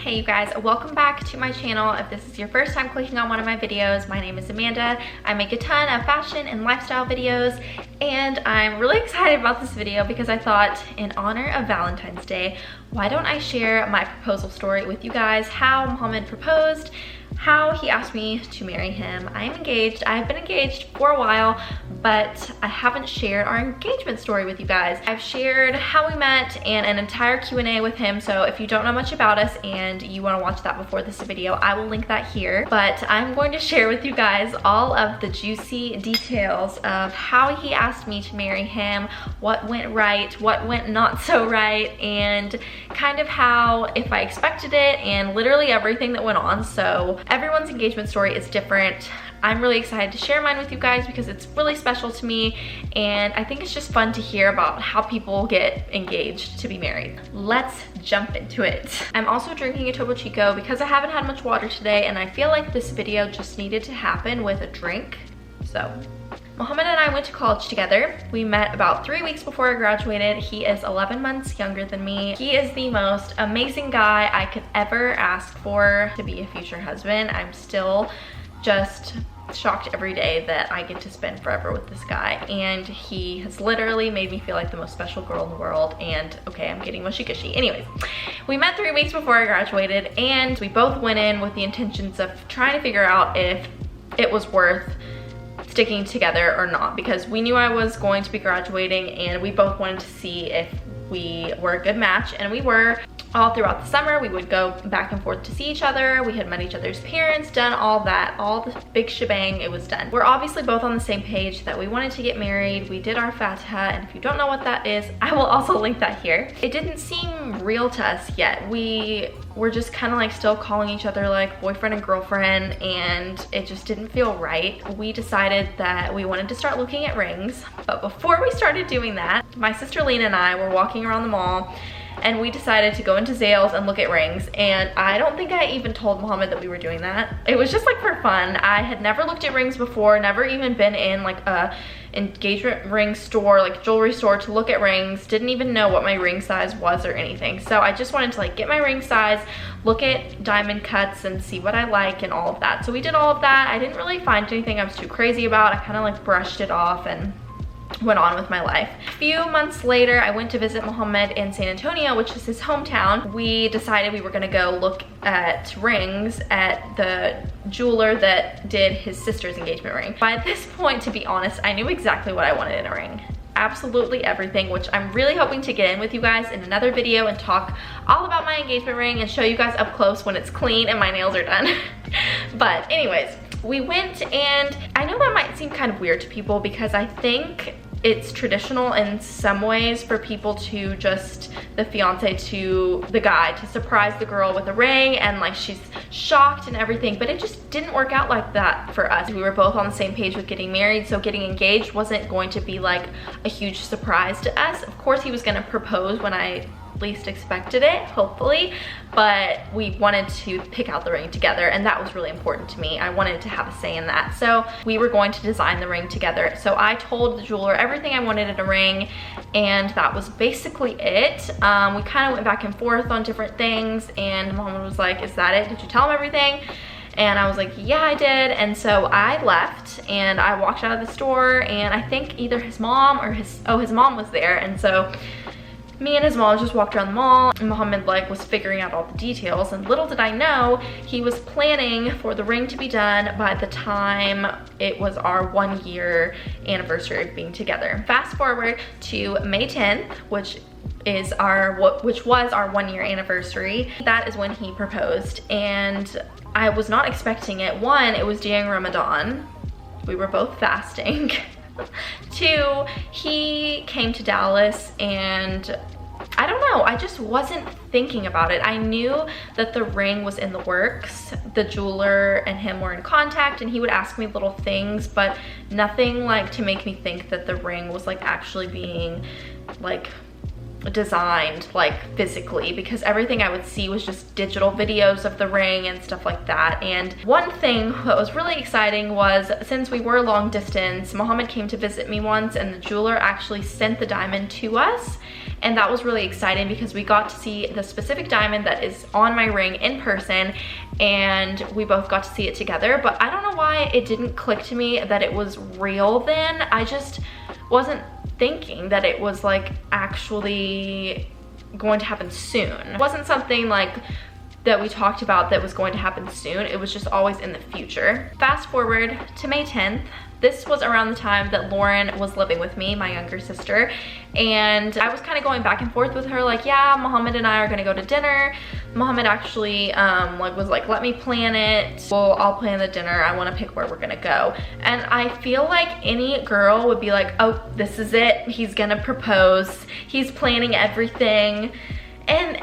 Hey you guys, welcome back to my channel. If this is your first time clicking on one of my videos, my name is Amanda. I make a ton of fashion and lifestyle videos, and I'm really excited about this video because I thought, in honor of Valentine's Day, why don't I share my proposal story with you guys, how Mohammed proposed, how he asked me to marry him. I am engaged. I've been engaged for a while, but I haven't shared our engagement story with you guys. I've shared how we met and an entire Q&A with him, so if you don't know much about us and you want to watch that before this video, I will link that here. But I'm going to share with you guys all of the juicy details of how he asked me to marry him, what went right, what went not so right, and kind of how, if I expected it, and literally everything that went on. So everyone's engagement story is different. I'm really excited to share mine with you guys because it's really special to me, and I think it's just fun to hear about how people get engaged to be married. Let's jump into it. I'm also drinking a Topo Chico because I haven't had much water today, and I feel like this video just needed to happen with a drink. So Mohammed and I went to college together. We met about 3 weeks before I graduated. He is 11 months younger than me. He is the most amazing guy I could ever ask for to be a future husband. I'm still just shocked every day that I get to spend forever with this guy, and he has literally made me feel like the most special girl in the world. And okay, I'm getting mushy gushy. Anyways, we met 3 weeks before I graduated, and we both went in with the intentions of trying to figure out if it was worth sticking together or not, because we knew I was going to be graduating and we both wanted to see if we were a good match, and we were. All throughout the summer, we would go back and forth to see each other. We had met each other's parents, done all that, all the big shebang, it was done. We're obviously both on the same page that we wanted to get married. We did our Fatiha, and if you don't know what that is, I will also link that here. It didn't seem real to us yet. We were just kind of like still calling each other like boyfriend and girlfriend, and it just didn't feel right. We decided that we wanted to start looking at rings, but before we started doing that, my sister Lena and I were walking around the mall, and we decided to go into Zales and look at rings. And I don't think I even told Mohammed that we were doing that. It was just like for fun. I had never looked at rings before, never even been in like a engagement ring store, like jewelry store, to look at rings. Didn't even know what my ring size was or anything. So I just wanted to like get my ring size, look at diamond cuts, and see what I like and all of that. So we did all of that. I didn't really find anything I was too crazy about. I kind of like brushed it off and went on with my life. A few months later, I went to visit Mohammed in San Antonio, which is his hometown. We decided we were gonna go look at rings at the jeweler that did his sister's engagement ring. By this point, to be honest, I knew exactly what I wanted in a ring. Absolutely everything, which I'm really hoping to get in with you guys in another video and talk all about my engagement ring and show you guys up close when it's clean and my nails are done. But anyways, we went, and I know that might seem kind of weird to people because I think it's traditional in some ways for people to just, the fiance to the guy, to surprise the girl with a ring, and like she's shocked and everything, but it just didn't work out like that for us. We were both on the same page with getting married, so getting engaged wasn't going to be like a huge surprise to us. Of course he was gonna propose when I least expected it, hopefully, but we wanted to pick out the ring together, and that was really important to me. I wanted to have a say in that, so we were going to design the ring together. So I told the jeweler everything I wanted in a ring, and that was basically it. We kind of went back and forth on different things, and Mohammed was like, is that it? Did you tell him everything? And I was like, yeah, I did. And so I left and I walked out of the store, and I think either his mom or his mom was there, and so me and his mom just walked around the mall, and Mohammed like was figuring out all the details, and little did I know he was planning for the ring to be done by the time it was our 1 year anniversary of being together. Fast forward to May 10th, which was our 1 year anniversary. That is when he proposed, and I was not expecting it. One, it was during Ramadan. We were both fasting. Two, he came to Dallas, and I don't know, I just wasn't thinking about it. I knew that the ring was in the works. The jeweler and him were in contact, and he would ask me little things, but nothing like to make me think that the ring was like actually being like designed like physically, because everything I would see was just digital videos of the ring and stuff like that. And one thing that was really exciting was, since we were long distance, Mohammed came to visit me once and the jeweler actually sent the diamond to us. And that was really exciting because we got to see the specific diamond that is on my ring in person, and we both got to see it together. But I don't know why it didn't click to me that it was real then. I just wasn't thinking that it was like actually going to happen soon. It wasn't something like that we talked about that was going to happen soon. It was just always in the future. Fast forward to May 10th. This was around the time that Lauren was living with me, my younger sister, and I was kind of going back and forth with her, like, yeah, Mohammed and I are gonna go to dinner. Mohammed actually was like, let me plan it. Well, I'll plan the dinner. I wanna pick where we're gonna go. And I feel like any girl would be like, oh, this is it. He's gonna propose. He's planning everything. And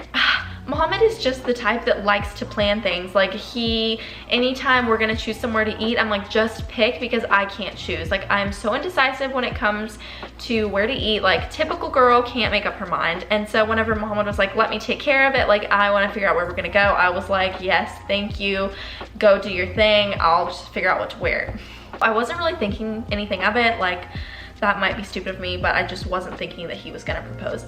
Mohammed is just the type that likes to plan things. Like, anytime we're gonna choose somewhere to eat, I'm like, just pick, because I can't choose. Like, I'm so indecisive when it comes to where to eat. Like, typical girl can't make up her mind. And so whenever Mohammed was like, let me take care of it, like, I wanna figure out where we're gonna go, I was like, yes, thank you. Go do your thing. I'll just figure out what to wear. I wasn't really thinking anything of it. Like, that might be stupid of me, but I just wasn't thinking that he was gonna propose.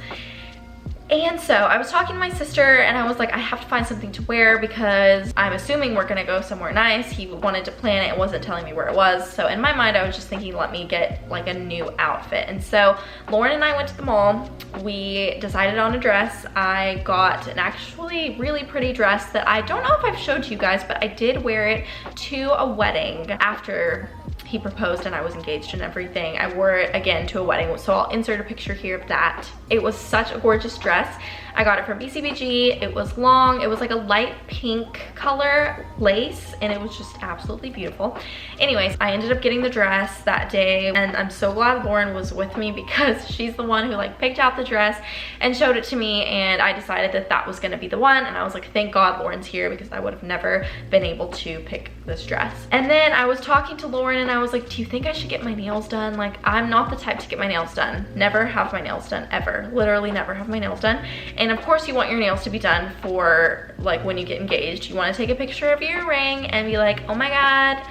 And so I was talking to my sister and I was like, I have to find something to wear because I'm assuming we're gonna go somewhere nice. He wanted to plan it and wasn't telling me where it was. So in my mind, I was just thinking, let me get like a new outfit. And so Lauren and I went to the mall. We decided on a dress. I got an actually really pretty dress that I don't know if I've showed you guys, but I did wear it to a wedding after he proposed and I was engaged and everything. I wore it again to a wedding, so I'll insert a picture here of that. It was such a gorgeous dress. I got it from BCBG. It was long. It was like a light pink color lace, and it was just absolutely beautiful. Anyways, I ended up getting the dress that day, and I'm so glad Lauren was with me because she's the one who like picked out the dress and showed it to me, and I decided that that was gonna be the one. And I was like, thank God Lauren's here, because I would have never been able to pick this dress. And then I was talking to Lauren and I was like, do you think I should get my nails done? Like, I'm not the type to get my nails done. Never have my nails done, ever. Literally never have my nails done. And of course you want your nails to be done for like when you get engaged. You want to take a picture of your ring and be like, oh my God,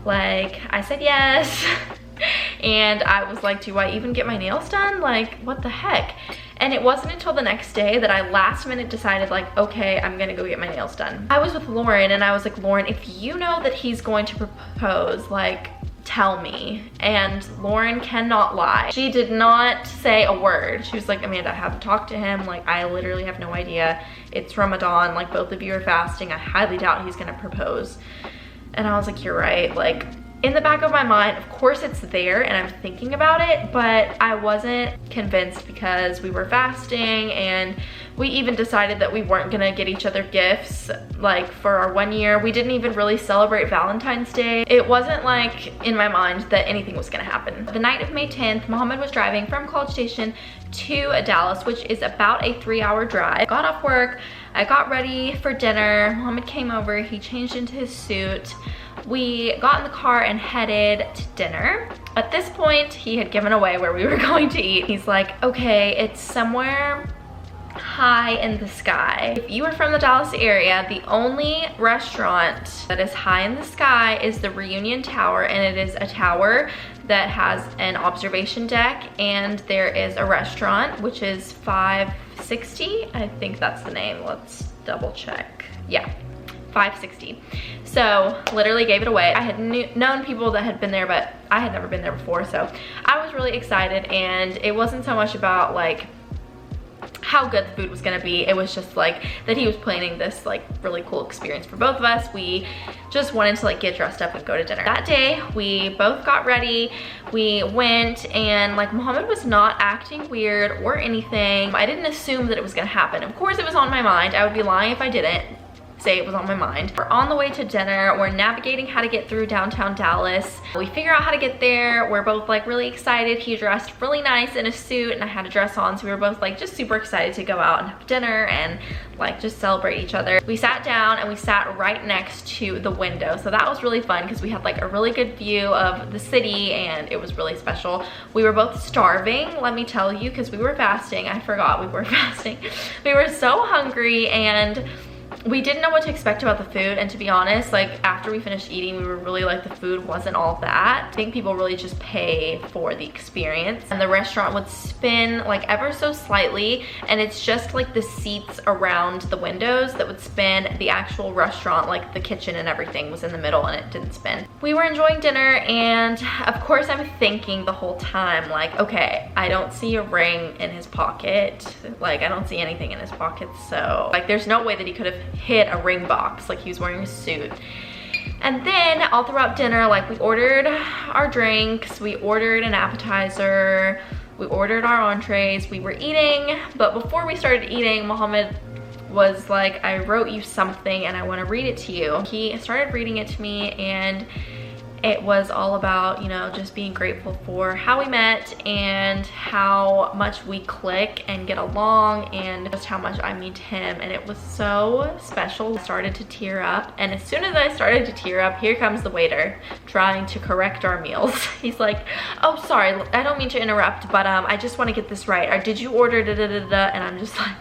like I said yes. And I was like, do I even get my nails done? Like, what the heck? And it wasn't until the next day that I last minute decided, like, okay, I'm gonna go get my nails done. I was with Lauren and I was like, Lauren, if you know that he's going to propose, like, tell me. And Lauren cannot lie. She did not say a word. She was like, Amanda, I haven't talked to him. Like, I literally have no idea. It's Ramadan. Like, both of you are fasting. I highly doubt he's gonna propose. And I was like, you're right. Like, in the back of my mind, of course it's there and I'm thinking about it, but I wasn't convinced because we were fasting, and we even decided that we weren't gonna get each other gifts like for our 1 year. We didn't even really celebrate Valentine's Day. It wasn't like in my mind that anything was gonna happen. The night of May 10th, Mohammed was driving from College Station to Dallas, which is about a 3-hour drive. I got off work, I got ready for dinner. Mohammed came over, he changed into his suit. We got in the car and headed to dinner. At this point, he had given away where we were going to eat. He's like, okay, it's somewhere high in the sky. If you are from the Dallas area, the only restaurant that is high in the sky is the Reunion Tower, and it is a tower that has an observation deck, and there is a restaurant which is 560. I think that's the name. Let's double check. Yeah, 560. So literally gave it away. I had known people that had been there, but I had never been there before, so I was really excited. And it wasn't so much about like how good the food was gonna be, it was just like that he was planning this like really cool experience for both of us. We just wanted to like get dressed up and go to dinner. That day we both got ready, we went, and like Mohammed was not acting weird or anything. I didn't assume that it was gonna happen. Of course it was on my mind. I would be lying if I didn't. say it was on my mind. We're on the way to dinner. We're navigating how to get through downtown Dallas. We figure out how to get there. We're both like really excited. He dressed really nice in a suit and I had a dress on, so we were both like just super excited to go out and have dinner and like just celebrate each other. We sat down and we sat right next to the window, so that was really fun because we had like a really good view of the city and it was really special. We were both starving, let me tell you, because we were fasting. I forgot we were fasting. We were so hungry and we didn't know what to expect about the food, and to be honest, like after we finished eating, we were really like the food wasn't all that. I think people really just pay for the experience, and the restaurant would spin like ever so slightly, and it's just like the seats around the windows that would spin. The actual restaurant, like the kitchen and everything, was in the middle and it didn't spin. We were enjoying dinner, and of course I'm thinking the whole time like, okay, I don't see a ring in his pocket, like I don't see anything in his pocket, so like there's no way that he could have hit a ring box, like he was wearing a suit. And then all throughout dinner, like we ordered our drinks, we ordered an appetizer, we ordered our entrees, we were eating, but before we started eating, Mohammed was like, I wrote you something and I want to read it to you. He started reading it to me, and it was all about, you know, just being grateful for how we met and how much we click and get along and just how much I mean to him. And it was so special. I started to tear up, and as soon as I started to tear up, here comes the waiter trying to correct our meals. He's like, oh, sorry, I don't mean to interrupt, but I just want to get this right. Or did you order da da da da? And I'm just like,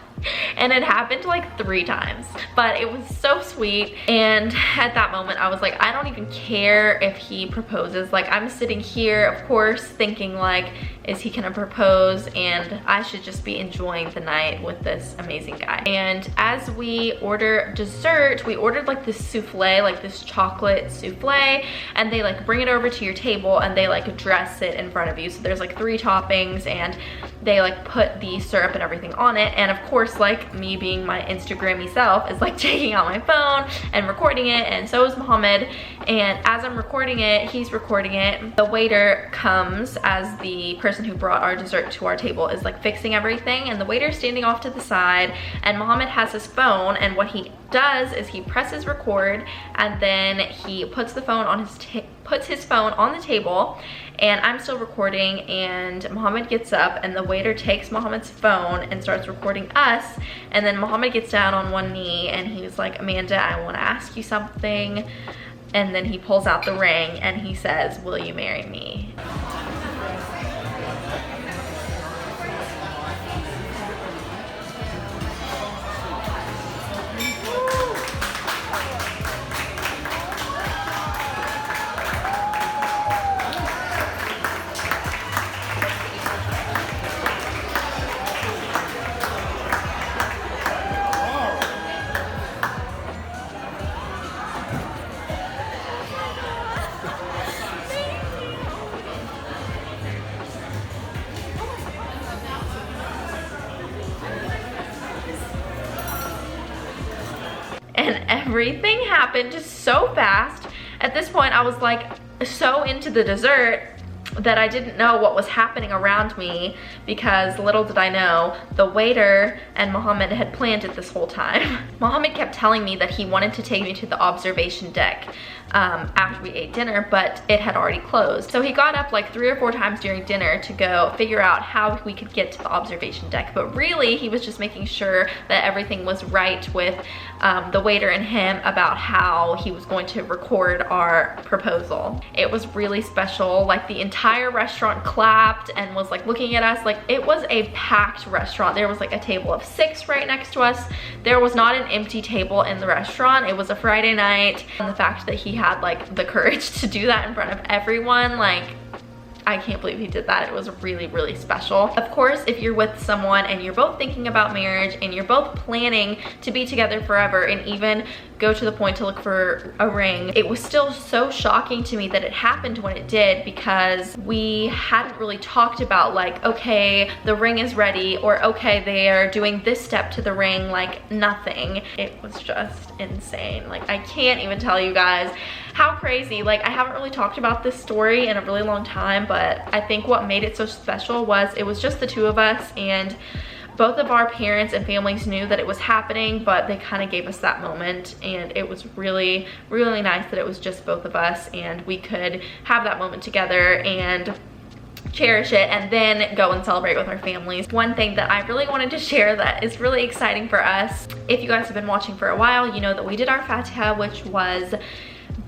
and it happened like 3 times, but it was so sweet. And at that moment I was like, I don't even care if he proposes. Like I'm sitting here, of course, thinking like, is he gonna propose? And I should just be enjoying the night with this amazing guy. And as we order dessert, we ordered like this souffle, like this chocolate souffle, and they like bring it over to your table and they like dress it in front of you. So there's like 3 toppings and they like put the syrup and everything on it. And of course, like me being my Instagrammy self, is like taking out my phone and recording it, and so is Mohammed. And as I'm recording it, he's recording it. The waiter comes, as the person who brought our dessert to our table is like fixing everything, and the waiter's standing off to the side, and Mohammed has his phone, and what he does is he presses record, and then he puts the phone on his phone on the table, and I'm still recording, and Mohammed gets up and the waiter takes Mohammed's phone and starts recording us. And then Mohammed gets down on one knee and he's like, Amanda, I want to ask you something. And then he pulls out the ring and he says, will you marry me? And everything happened just so fast. At this point, I was like so into the dessert that I didn't know what was happening around me, because little did I know, the waiter and Mohammed had planned it this whole time. Mohammed kept telling me that he wanted to take me to the observation deck after we ate dinner, but it had already closed. So he got up like 3 or 4 times during dinner to go figure out how we could get to the observation deck. But really, he was just making sure that everything was right with the waiter and him about how he was going to record our proposal. It was really special. Like the entire restaurant clapped and was like looking at us. Like it was a packed restaurant. There was like a table of 6 right next to us. There was not an empty table in the restaurant. It was a Friday night, and the fact that he had like the courage to do that in front of everyone, like I can't believe he did that. It was really, really special. Of course, if you're with someone and you're both thinking about marriage and you're both planning to be together forever and even go to the point to look for a ring, it was still so shocking to me that it happened when it did, because we hadn't really talked about like, okay, the ring is ready, or okay, they are doing this step to the ring, like nothing. It was just insane. Like I can't even tell you guys how crazy. Like I haven't really talked about this story in a really long time, but I think what made it so special was it was just the 2 of us, and both of our parents and families knew that it was happening, but they kind of gave us that moment, and it was really, really nice that it was just both of us and we could have that moment together and cherish it and then go and celebrate with our families. One thing that I really wanted to share that is really exciting for us, if you guys have been watching for a while, you know that we did our Fatiha, which was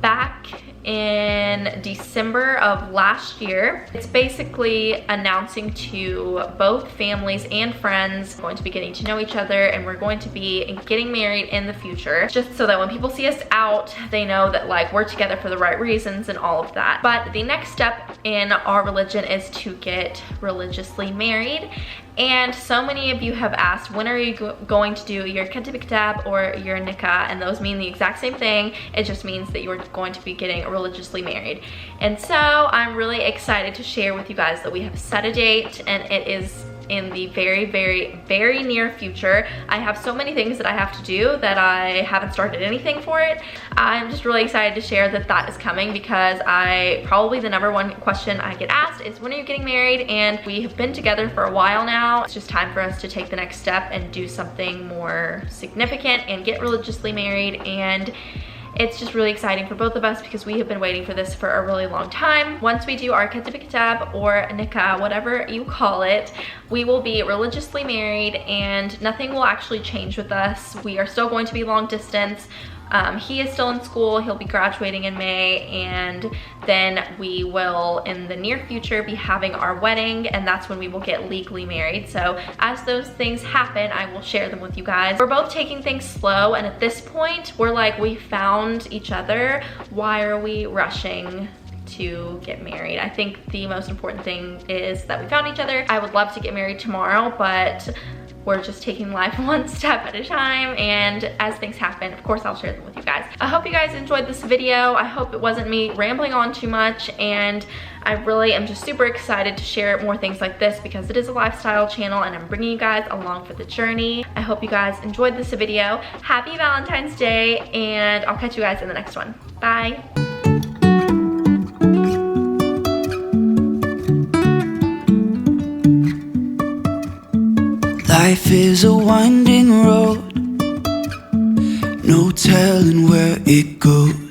back in December of last year. It's basically announcing to both families and friends we're going to be getting to know each other and we're going to be getting married in the future, just so that when people see us out, they know that like we're together for the right reasons and all of that. But the next step in our religion is to get religiously married. And so many of you have asked, when are you going to do your Katib Kitab or your Nikah? And those mean the exact same thing. It just means that you're going to be getting religiously married. And so I'm really excited to share with you guys that we have set a date, and it is in the very, very, very near future. I have so many things that I have to do that I haven't started anything for it. I'm just really excited to share that that is coming, because probably the #1 question I get asked is, when are you getting married? And we have been together for a while now. It's just time for us to take the next step and do something more significant and get religiously married. And it's just really exciting for both of us because we have been waiting for this for a really long time. Once we do our Katib Kitab or Nikah, whatever you call it, we will be religiously married and nothing will actually change with us. We are still going to be long distance. He is still in school, he'll be graduating in May, and then we will in the near future be having our wedding, and that's when we will get legally married. So as those things happen, I will share them with you guys. We're both taking things slow, and at this point we're like, we found each other, why are we rushing to get married? I think the most important thing is that we found each other. I would love to get married tomorrow, but we're just taking life one step at a time, and as things happen, of course, I'll share them with you guys. I hope you guys enjoyed this video. I hope it wasn't me rambling on too much, and I really am just super excited to share more things like this because it is a lifestyle channel and I'm bringing you guys along for the journey. I hope you guys enjoyed this video. Happy Valentine's Day, and I'll catch you guys in the next one. Bye. Life is a winding road, no telling where it goes.